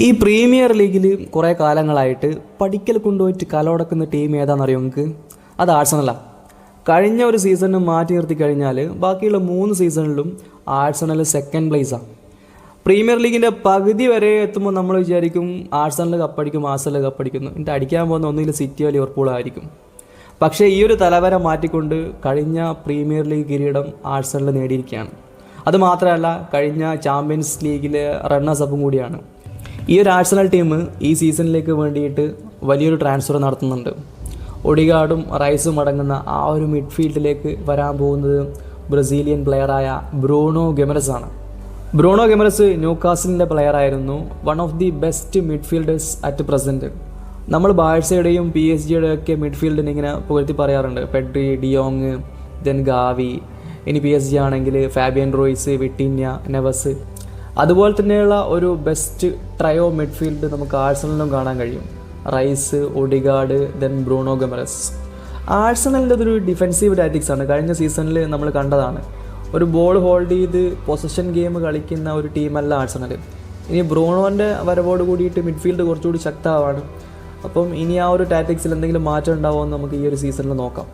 ഈ പ്രീമിയർ ലീഗിൽ കുറേ കാലങ്ങളായിട്ട് പഠിക്കൽ കൊണ്ടുപോയിട്ട് കലോടക്കുന്ന ടീം ഏതാണെന്നറിയോ നിങ്ങൾക്ക്? അത് ആഴ്സണലാണ്. കഴിഞ്ഞ ഒരു സീസണിന് മാറ്റി നിർത്തി കഴിഞ്ഞാൽ ബാക്കിയുള്ള 3 സീസണിലും ആഴ്സണൽ സെക്കൻഡ് പ്ലേസാണ്. പ്രീമിയർ ലീഗിൻ്റെ പകുതി വരെ എത്തുമ്പോൾ നമ്മൾ വിചാരിക്കും ആഴ്സണൽ കപ്പടിക്കുന്നു. എന്നിട്ട് അടിക്കാൻ പോകുന്ന ഒന്നുകിൽ സിറ്റിയോ ലിവർപൂളോ ആയിരിക്കും. പക്ഷേ ഈ ഒരു തലവര മാറ്റിക്കൊണ്ട് കഴിഞ്ഞ പ്രീമിയർ ലീഗ് കിരീടം ആഴ്സണൽ നേടിയിരിക്കുകയാണ്. അതുമാത്രമല്ല, കഴിഞ്ഞ ചാമ്പ്യൻസ് ലീഗിലെ റണ്ണേഴ്സ് അപ്പും കൂടിയാണ്. ഈ ഒരു ആഴ്സണൽ ടീം ഈ സീസണിലേക്ക് വേണ്ടിയിട്ട് വലിയൊരു ട്രാൻസ്ഫർ നടത്തുന്നുണ്ട്. ഒഡിഗാർഡും റൈസും അടങ്ങുന്ന ആ ഒരു മിഡ്ഫീൽഡിലേക്ക് വരാൻ പോകുന്നത് ബ്രസീലിയൻ പ്ലെയറായ ബ്രൂണോ ഗെമറസ് ആണ്. ബ്രൂണോ ഗെമറസ് ന്യൂകാസിലിൻ്റെ പ്ലെയറായിരുന്നു. One of the best midfielders at present. നമ്മൾ ബാഴ്സയുടെയും PSG ഒക്കെ മിഡ്ഫീൽഡിന് ഇങ്ങനെ പുകഴ്ത്തി പറയാറുണ്ട്. Pedri, de Jong, then Gavi. ഇനി PSG ആണെങ്കിൽ ഫാബിയൻ റോയ്സ്, വിട്ടിന്യ, നെവസ്. അതുപോലെ തന്നെയുള്ള ഒരു ബെസ്റ്റ് ട്രയോ മിഡ്ഫീൽഡ് നമുക്ക് ആഴ്സണലിലും കാണാൻ കഴിയും. Rice, Odegaard, then Bruno Guimaraes. ആഴ്സണലിൻ്റെ ഒരു ഡിഫെൻസീവ് ടാറ്റിക്സ് ആണ്. കഴിഞ്ഞ സീസണിൽ നമ്മൾ കണ്ടതാണ്. ഒരു ബോൾ ഹോൾഡ് ചെയ്ത് പൊസഷൻ ഗെയിം കളിക്കുന്ന ഒരു ടീമല്ല ആഴ്സണൽ. ഇനി ബ്രൂണോൻ്റെ വരവോട് കൂടിയിട്ട് മിഡ്ഫീൽഡ് കുറച്ചുകൂടി ശക്തമാണ്. അപ്പം ഇനി ആ ഒരു ടാറ്റിക്സിൽ എന്തെങ്കിലും മാറ്റം ഉണ്ടാവുമെന്ന് നമുക്ക് ഈ ഒരു സീസണിൽ നോക്കാം.